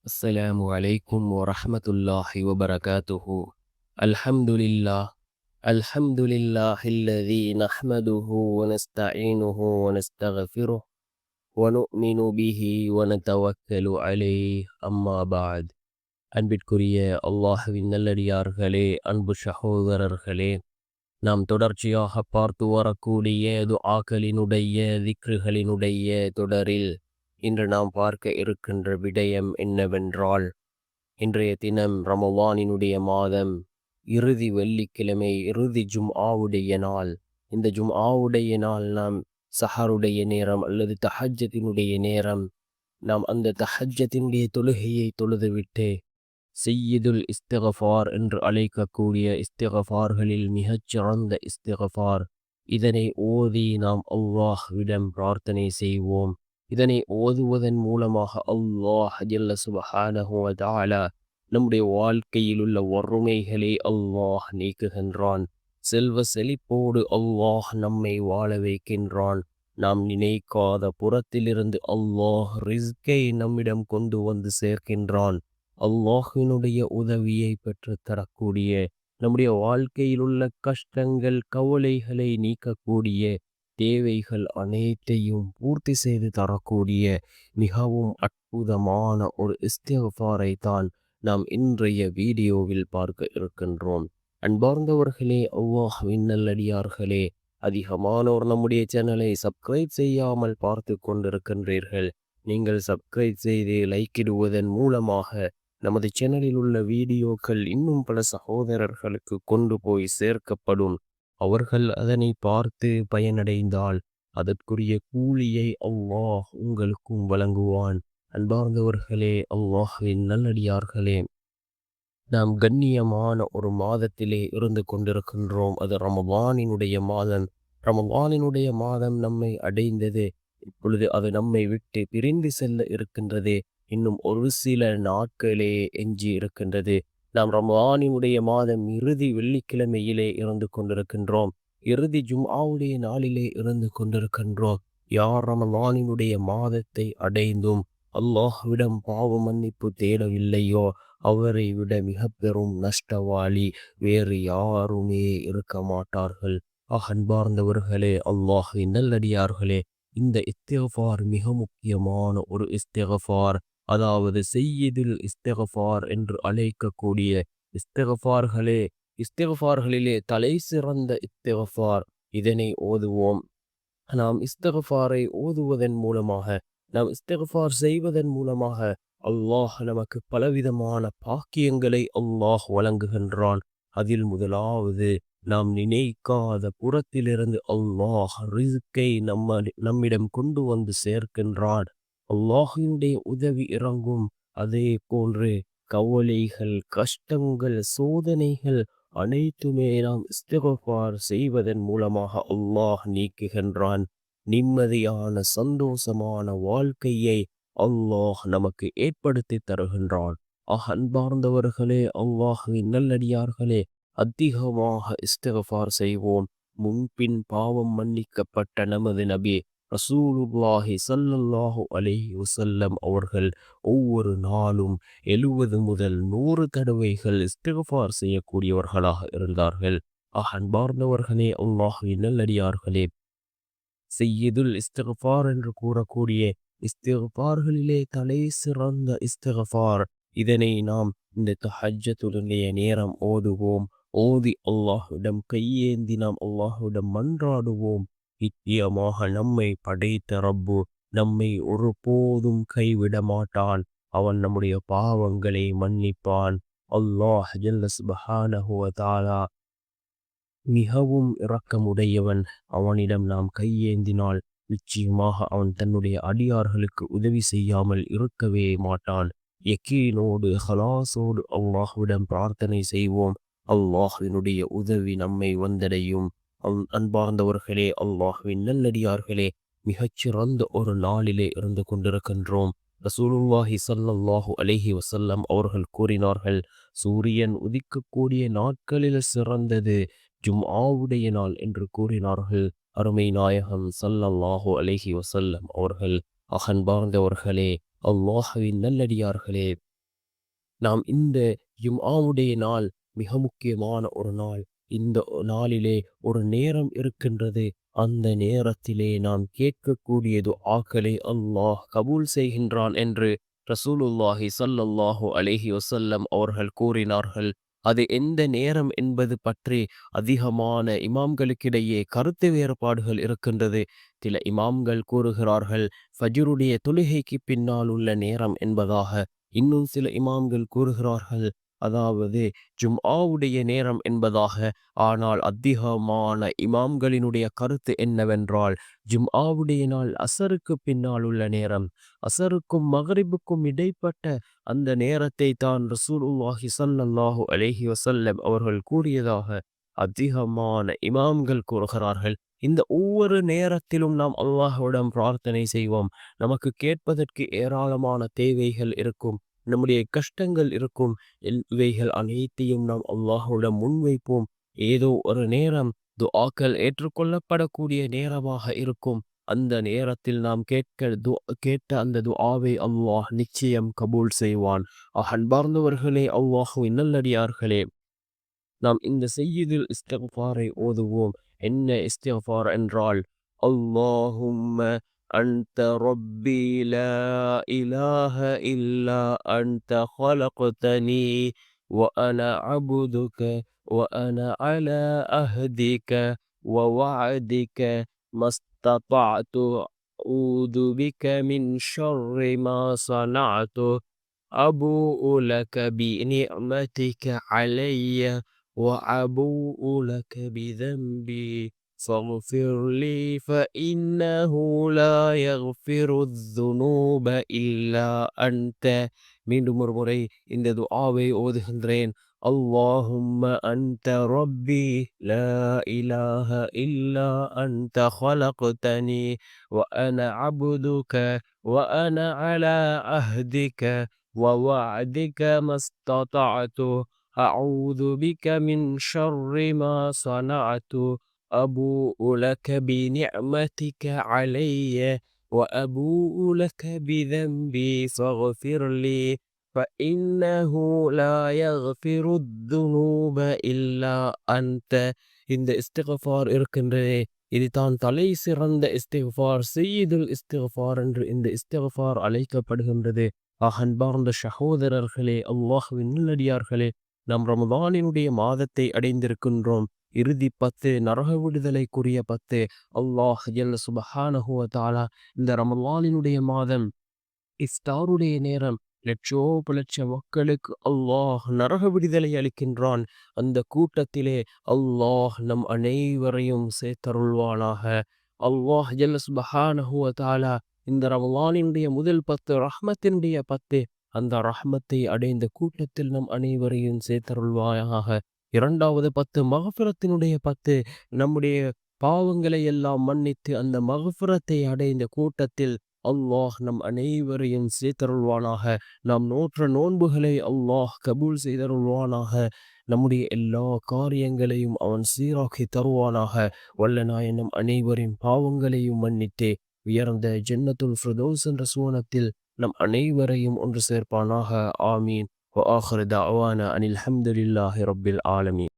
السلام عليكم ورحمة الله وبركاته. الحمد لله. الحمد لله الذي نحمده ونستعينه ونستغفره ونؤمن به ونتوكل عليه. أما بعد. அன்பிற்குரிய அல்லாஹ்வின் நல்லடியார்களே, அன்பு சகோதரர்களே, நாம் தொடர்ச்சியாக பார்த்து வரக்கூடிய துஆக்களினுடைய திக்ருகளினுடைய தொடரில் இன்று நாம் பார்க்க இருக்கின்ற விடயம் என்னவென்றால், இன்றைய தினம் ரமலானினுடைய மாதம், இறுதி வெள்ளிக்கிழமை, இறுதி ஜும்ஆவுடைய நாள். இந்த ஜும்ஆவுடைய நாள் நாம் சஹருடைய நேரம் அல்லது தஹஜ்ஜத்தினுடைய நேரம். நாம் அந்த தஹஜ்ஜத்தினுடைய தொழுகையை தொழுதுவிட்டு செய்யிதுல் இஸ்திகஃபார் என்று அழைக்கக்கூடிய இஸ்திகஃபார்களில் மிகச்சிறந்த இஸ்திகஃபார், இதனை ஓதி நாம் அல்லாஹ்விடம் பிரார்த்தனை செய்வோம். இதனை ஓதுவதன் மூலமாக அல்லாஹ் ஜல்ல சுப்ஹானஹு வ தஆலா நம்முடைய வாழ்க்கையில் உள்ள வறுமைகளை அல்லாஹ் நீக்குகின்றான். செல்வ செழிப்போடு அல்லாஹ் நம்மை வாழ வைக்கின்றான். நாம் நினைக்காத புறத்திலிருந்து அல்லாஹ் ரிஸ்கை நம்மிடம் கொண்டு வந்து சேர்க்கின்றான். அல்லாஹினுடைய உதவியை பெற்று தரக்கூடிய, நம்முடைய வாழ்க்கையில் உள்ள கஷ்டங்கள் கவலைகளை நீக்கக்கூடிய, தேவைகள் அனைத்தையும் பூர்த்தி செய்து தரக்கூடிய மிகவும் அற்புதமான ஒரு இஸ்திக்ஃபாரை தான் நாம் இன்றைய வீடியோவில் பார்க்க இருக்கின்றோம். அன்பார்ந்தவர்களே, அல்லாஹ்வின் நல்லடியார்களே, அதிகமானோர் நம்முடைய சேனலை சப்ஸ்கிரைப் செய்யாமல் பார்த்து கொண்டிருக்கின்றீர்கள். நீங்கள் சப்ஸ்கிரைப் செய்து லைக்கிடுவதன் மூலமாக நமது சேனலில் உள்ள வீடியோக்கள் இன்னும் பல சகோதரர்களுக்கு கொண்டு போய் சேர்க்கப்படும். அவர்கள் அதனை பார்த்து பயனடைந்தால் அதற்குரிய கூலியை அல்லாஹ் உங்களுக்கும் வழங்குவான். அன்பார்ந்தவர்களே, அல்லாஹ்வின் நல்லடியார்களே, நாம் கண்ணியமான ஒரு மாதத்திலே இருந்து கொண்டிருக்கின்றோம். அது ரமலானினுடைய மாதம். ரமலானினுடைய மாதம் நம்மை அடைந்தது. இப்பொழுது அது நம்மை விட்டு பிரிந்து செல்ல இருக்கின்றது. இன்னும் ஒரு சில நாட்களே எஞ்சி இருக்கின்றது. நாம் ரமலானினுடைய மாதம் இறுதி வெள்ளிக்கிழமையிலே இருந்து கொண்டிருக்கின்றோம். இறுதி ஜும்ஆவுடைய நாளிலே இருந்து கொண்டிருக்கின்றோம். யார் ரமலானினுடைய மாதத்தை அடைந்தும் அல்லாஹ்விடம் பாவ மன்னிப்பு தேடவில்லையோ, அவரை விட மிக பெரும் நஷ்டவாளி வேறு யாருமே இருக்க மாட்டார்கள். அன்பார்ந்தவர்களே, அல்லாஹ்வின் நல்லடியார்களே, இந்த இஸ்திக்ஃபார் மிக முக்கியமான ஒரு இஸ்திக்ஃபார். அதாவது செய்யிதுல் இஸ்திக்ஃபார் என்று அழைக்கக்கூடிய இஸ்திக்ஃபார்களிலே தலை சிறந்த இஸ்திக்ஃபார். இதனை ஓதுவோம். நாம் இஸ்திக்ஃபாரை ஓதுவதன் மூலமாக, நாம் இஸ்திக்ஃபார் செய்வதன் மூலமாக அல்லாஹ் நமக்கு பலவிதமான பாக்கியங்களை அல்லாஹ் வழங்குகின்றான். அதில் முதலாவது, நாம் நினைக்காத புறத்திலிருந்து அல்லாஹ் ரிஸ்கை நம்மிடம் கொண்டு வந்து சேர்க்கின்றான். அல்லாஹினுடைய உதவி இறங்கும். அதே போன்று கவலைகள், கஷ்டங்கள், சோதனைகள் அனைத்துமே நாம் இஸ்திக்ஃபார் செய்வதன் மூலமாக அல்லாஹ் நீக்குகின்றான். நிம்மதியான சந்தோஷமான வாழ்க்கையை அல்லாஹ் நமக்கு ஏற்படுத்தி தருகின்றான். அன்பார்ந்தவர்களே, அல்லாஹ்வின் நல்லடியார்களே, அதிகமாக இஸ்திக்ஃபார் செய்வோம். முன்பின் பாவம் மன்னிக்கப்பட்ட நமது நபி ரசூலுல்லாஹி ஸல்லல்லாஹு அலைஹி வஸல்லம் அவர்கள் ஒவ்வொரு நாளும் 70 முதல் 100 தடவைகள் இஸ்திக்ஃபார் செய்யக்கூடியவர்களாக இருந்தார்கள். அன்பார்ந்தவர்களே, அல்லாஹ்வின் நல்லடியார்களே, செய்யிதுல் இஸ்திக்ஃபார் என்று கூறக்கூடிய இஸ்திக்ஃபார்களிலே தலை சிறந்த இஸ்திக்ஃபார். இதனை நாம் இந்த தஹஜ்ஜத்துடைய நேரம் ஓதுவோம். ஓதி அல்லாஹ்விடம் கையேந்தி நாம் அல்லாஹ்விடம் மன்றாடுவோம். நிச்சயமாக நம்மை படைத்த ரப்பு நம்மை ஒருபோதும் கைவிட மாட்டான். அவன் நம்முடைய பாவங்களை மன்னிப்பான். அல்லாஹ் ஜல்ல சுப்ஹானஹு வ தஆலா மிகவும் இரக்கமுடையவன். அவனிடம் நாம் கையேந்தினால் நிச்சயமாக அவன் தன்னுடைய அடியார்களுக்கு உதவி செய்யாமல் இருக்கவே மாட்டான். யக்கீனோடு ஹலாசோடு அல்லாஹ்விடம் பிரார்த்தனை செய்வோம். அல்லாஹ்வினுடைய உதவி நம்மை வந்தடையும். அன்பார்ந்தவர்களே, அல்லாஹ்வின் நல்லடியார்களே, மிகச்சிறந்த ஒரு நாளிலே இருந்து கொண்டிருக்கின்றோம். ரசூலுல்லாஹி ஸல்லல்லாஹு அலைஹி வஸல்லம் அவர்கள் கூறினார்கள், சூரியன் உதிக்கக்கூடிய நாட்களில் சிறந்தது ஜும்ஆவுடைய நாள் என்று கூறினார்கள். அருமை நாயகம் ஸல்லல்லாஹு அலைஹி வஸல்லம் அவர்கள். அன்பார்ந்தவர்களே, அல்லாஹ்வின் நல்லடியார்களே, நாம் இந்த ஜும்ஆவுடைய நாள் மிக முக்கியமான ஒரு நாள். இந்த நாளிலே ஒரு நேரம் இருக்கின்றது. அந்த நேரத்திலே நாம் கேட்கக்கூடிய துஆக்களை அல்லாஹ் கபூல் செய்கின்றான் என்று ரசூலுல்லாஹி ஸல்லல்லாஹு அலைஹி வஸல்லம் அவர்கள் கூறினார்கள். அது எந்த நேரம் என்பது பற்றி அதிகமான இமாம்களுக்கிடையே கருத்து வேறுபாடுகள் இருக்கின்றது. சில இமாம்கள் கூறுகிறார்கள் ஃபஜ்ருடைய தொழுகைக்கு பின்னால் உள்ள நேரம் என்பதாக. இன்னும் சில இமாம்கள் கூறுகிறார்கள் அதாவது ஜும்ஆவுடைய நேரம் என்பதாக. ஆனால் அதிகமான இமாம்களினுடைய கருத்து என்னவென்றால் ஜும்ஆவுடைய நாள் அசருக்கு பின்னால் உள்ள நேரம். அசருக்கும் மகரிபுக்கும் இடைப்பட்ட அந்த நேரத்தை தான் ரசூலுல்லாஹி ஸல்லல்லாஹு அலைஹி வஸல்லம் அவர்கள் கூறியதாக அதிகமான இமாம்கள் கூறுகிறார்கள். இந்த ஒவ்வொரு நேரத்திலும் நாம் அல்லாஹ்விடம் பிரார்த்தனை செய்வோம். நமக்கு கேட்பதற்கு ஏராளமான தேவைகள் இருக்கும். நம்முடைய கஷ்டங்கள் இருக்கும். இவைகள் அனைத்தையும் நாம் அல்லாஹ்விடம் முன்வைப்போம். ஏதோ ஒரு நேரம் துஆக்கள் ஏற்றுக்கொள்ளப்படக்கூடிய நேரமாக இருக்கும். அந்த நேரத்தில் நாம் கேட்ட அந்த துஆவை அல்லாஹ் நிச்சயம் கபூல் செய்வான். அன்பார்ந்தவர்களே, அல்லாஹ்வின் நல்லடியார்களே, நாம் இந்த செய்யுதுல் இஸ்திக்ஃபாரை ஓதுவோம். என்ன இஸ்திக்ஃபார் என்றால் அல்லாஹும்ம அன்த ரப்பி லா இலாஹ இல்லா அன்த خلقتني وأنا عبدك وأنا على عهدك ووعدك ما استطعت أعوذ بك من شر ما صنعت أبوء لك بنعمتك علي وأبوء لك بذنبي فاغفر لي فإنه لا يغفر الذنوب إلا أنت. மீண்டும் ஒரு முறை இந்த துஆவை ஓதுகின்றேன். اللهم أنت ربي لا إله إلا أنت خلقتني وأنا عبدك وأنا على عهدك ووعدك ما استطعت أعوذ بك من شر ما صنعت أبوء لك بنعمتك علي وأبوء لك بذنبي فاغفر لي فإنه لا يغفر الذنوب إلا أنت. இந்த இஸ்திக்ஃபார் இருக்கின்றதே, இதுதான் தலை சிறந்த இஸ்திக்ஃபார், சய்யிதுல் இஸ்திக்ஃபார் என்று இந்த இஸ்திக்ஃபார் அழைக்கப்படுகின்றது. அன்பார்ந்த சகோதரர்களே, அல்லாஹ்வின் நல்லடியார்களே, நாம் ரமதானினுடைய மாதத்தை அடைந்திருக்கின்றோம். இறுதி 10 நரக விடுதலைக்குரிய 10. அல்லாஹ் ஜல்ல சுப்ஹானஹு வ தஆலா இந்த ரமலானினுடைய மாதம் இஃப்தாருடைய நேரம் லட்சோபலட்ச மக்களுக்கு அல்லாஹ் நரக விடுதலை அளிக்கின்றான். அந்த கூட்டத்திலே அல்லாஹ் நம் அனைவரையும் சேர்த்தருள்வானாக. அல்லாஹ் ஜல்ல சுப்ஹானஹு வ தஆலா இந்த ரமலானினுடைய முதல் 10 ரஹ்மத்தினுடைய 10, அந்த ரஹ்மத்தை அடைந்த கூட்டத்தில் நம் அனைவரையும் சேர்த்தருள்வாயாக. இரண்டாவது 10 மகஃபிரத்தினுடைய 10, நம்முடைய பாவங்களை எல்லாம் மன்னித்து அந்த மகஃபிரத்தை அடைந்த கூட்டத்தில் அல்லாஹ் நம் அனைவரையும் சேர்த்தருள்வானாக. நாம் நோற்ற நோன்புகளை அல்லாஹ் கபூல் செய்தருள்வானாக. நம்முடைய எல்லா காரியங்களையும் அவன் சீராக்கி தருவானாக. வல்ல நாயன் நம் அனைவரின் பாவங்களையும் மன்னித்தே உயர்ந்த ஜன்னத்துல் ஃபிர்தௌஸ் என்ற சுவனத்தில் நம் அனைவரையும் ஒன்று சேர்ப்பானாக. ஆமீன். وآخر دعوانا أن الحمد لله رب العالمين.